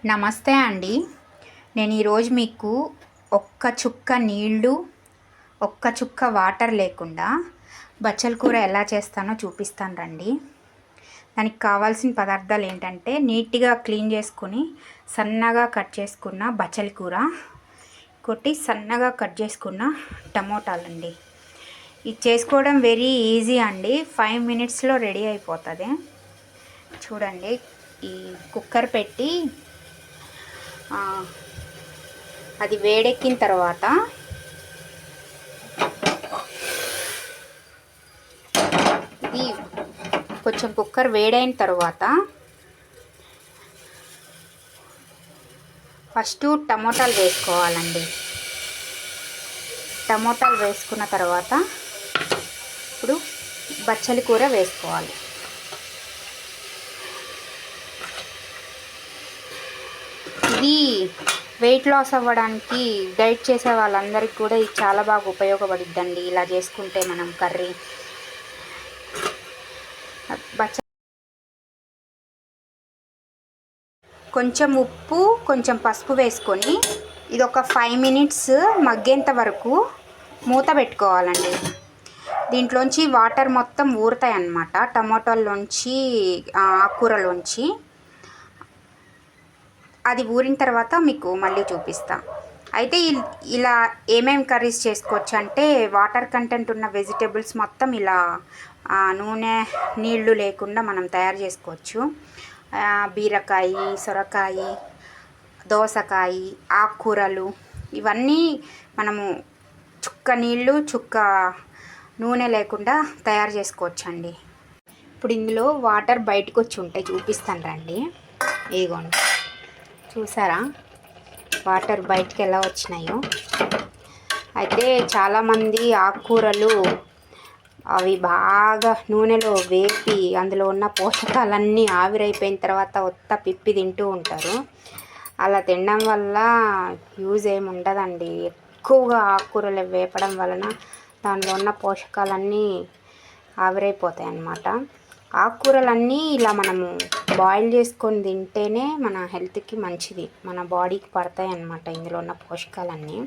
నమస్తే అండి. నేను ఈరోజు మీకు ఒక్క చుక్క నీళ్ళు, ఒక్క చుక్క వాటర్ లేకుండా బచ్చల కూర ఎలా చేస్తానో చూపిస్తాను రండి. దానికి కావాల్సిన పదార్థాలు ఏంటంటే నీట్గా క్లీన్ చేసుకుని సన్నగా కట్ చేసుకున్న బచ్చల కూర, సన్నగా కట్ చేసుకున్న టమోటాలండి. ఇది చేసుకోవడం వెరీ ఈజీ అండి. 5 మినిట్స్లో రెడీ అయిపోతుంది. చూడండి, ఈ కుక్కర్ పెట్టి అది వేడెక్కిన తర్వాత ఇది కొంచెం కుక్కర్ వేడైన తర్వాత ఫస్ట్ టమోటాలు వేసుకోవాలండి. టమోటాలు వేసుకున్న తర్వాత ఇప్పుడు బచ్చలి కూర వేసుకోవాలి. ఇది వెయిట్ లాస్ అవ్వడానికి డైట్ చేసే వాళ్ళందరికీ కూడా ఇది చాలా బాగా ఉపయోగపడుద్దండి. ఇలా చేసుకుంటే మనం కర్రీ కొంచెం ఉప్పు, కొంచెం పసుపు వేసుకొని ఇది ఒక 5 మినిట్స్ మగ్గేంత వరకు మూత పెట్టుకోవాలండి. దీంట్లోంచి వాటర్ మొత్తం ఊరుతాయి అన్నమాట, టమాటాల్లోంచి ఆకుకూరలోంచి. అది ఊరిన తర్వాత మీకు మళ్ళీ చూపిస్తా. అయితే ఇలా ఏమేమి కర్రీస్ చేసుకోవచ్చు అంటే వాటర్ కంటెంట్ ఉన్న వెజిటేబుల్స్ మొత్తం ఇలా నూనె నీళ్లు లేకుండా మనం తయారు చేసుకోవచ్చు. బీరకాయ, సొరకాయ, దోసకాయ, ఆకుకూరలు ఇవన్నీ మనము చుక్క నీళ్ళు, చుక్క నూనె లేకుండా తయారు చేసుకోవచ్చండి. ఇప్పుడు ఇందులో వాటర్ బయటకు వచ్చి ఉంటాయి, చూపిస్తాను రండి. ఇదిగోండి, చూసారా వాటర్ బయటకు ఎలా వచ్చినాయో. అయితే చాలామంది ఆకుకూరలు అవి బాగా నూనెలో వేపి అందులో ఉన్న పోషకాలన్నీ ఆవిరైపోయిన తర్వాత ఒత్త పిప్పి తింటూ ఉంటారు. అలా తినడం వల్ల యూజ్ ఏమి ఉండదండి. ఎక్కువగా ఆకుకూరలు వేపడం వలన దానిలో ఉన్న పోషకాలన్నీ ఆవిరైపోతాయి అన్నమాట. ఆకుకూరలన్నీ ఇలా మనము బాయిల్ చేసుకొని తింటేనే మన హెల్త్కి మంచిది, మన బాడీకి పడతాయి అన్నమాట ఇందులో ఉన్న పోషకాలన్నీ.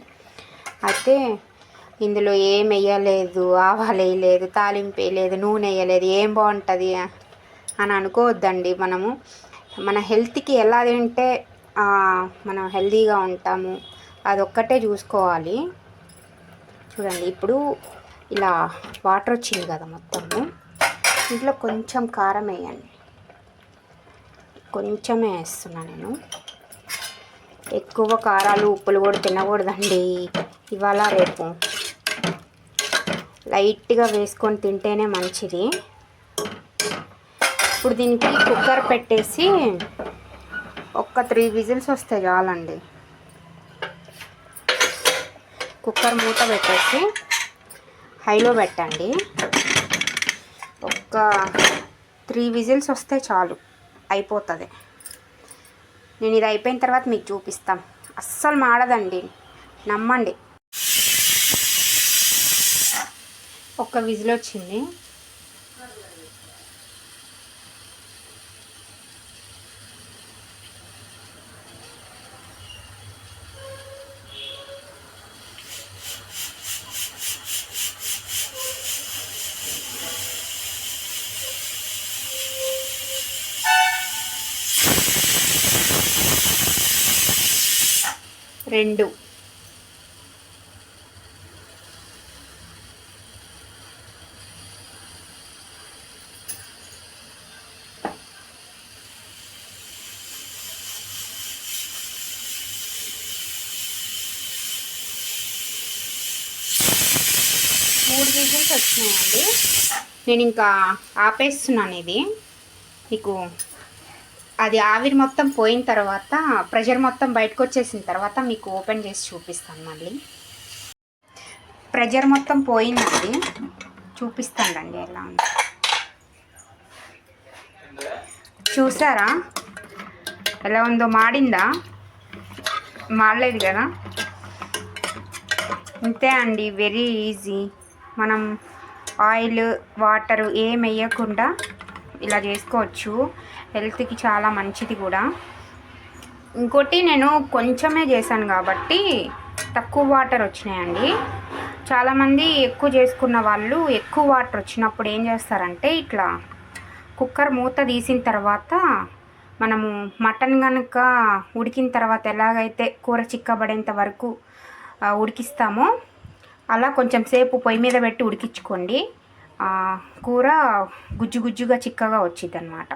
అయితే ఇందులో ఏం వేయలేదు, ఆవాలు వేయలేదు, తాలింపు వేయలేదు, నూనె వేయలేదు, ఏం బాగుంటుంది అని అనుకోవద్దండి. మనము మన హెల్త్కి ఎలా తింటే మనం హెల్తీగా ఉంటాము అదొక్కటే చూసుకోవాలి. చూడండి, ఇప్పుడు ఇలా వాటర్ వచ్చింది కదా మొత్తము, ఇంట్లో కొంచెం కారం వేయండి. కొంచెమే వేస్తున్నా నేను. ఎక్కువ కారాలు ఉప్పులు కూడా తినకూడదండి ఇవాళ రేపు. లైట్గా వేసుకొని తింటేనే మంచిది. ఇప్పుడు దీనికి కుక్కర్ పెట్టేసి ఒక 3 విజిల్స్ వస్తే చాలండి. కుక్కర్ మూత పెట్టేసి హైలో పెట్టండి. ఒక 3 విజిల్స్ వస్తే చాలు, అయిపోతుంది. నేను ఇది అయిపోయిన తర్వాత మీకు చూపిస్తాం. అస్సలు మాడదండి, నమ్మండి. ఒక్క విజిల్ వచ్చింది. రెండు 3 విజిల్స్ వచ్చినాయండి. నేను ఇంకా ఆపేస్తున్నాను. ఇది మీకు అది ఆవిరి మొత్తం పోయిన తర్వాత, ప్రెషర్ మొత్తం బయటకు వచ్చేసిన తర్వాత మీకు ఓపెన్ చేసి చూపిస్తాను. మళ్ళీ ప్రెషర్ మొత్తం పోయిందండి, చూపిస్తానండి ఎలా ఉంది. చూసారా ఎలా ఉందో? మాడిందా? మాడలేదు కదా. అంతే అండి, వెరీ ఈజీ. మనం ఆయిల్, వాటర్ ఏం వేయకుండా ఇలా చేసుకోవచ్చు. హెల్త్కి చాలా మంచిది కూడా. ఇంకోటి నేను కొంచెమే చేశాను కాబట్టి తక్కువ వాటర్ వచ్చినాయండి. చాలామంది ఎక్కువ చేసుకున్న వాళ్ళు ఎక్కువ వాటర్ వచ్చినప్పుడు ఏం చేస్తారంటే ఇట్లా కుక్కర్ మూత తీసిన తర్వాత మనము మటన్ కనుక ఉడికిన తర్వాత ఎలాగైతే కూర చిక్కబడేంత వరకు ఉడికిస్తామో అలా కొంచెం సేపు పొయ్యి మీద పెట్టి ఉడికించుకోండి. కూర గుజ్జు గుజ్జుగా చిక్కగా వచ్చింది అన్నమాట.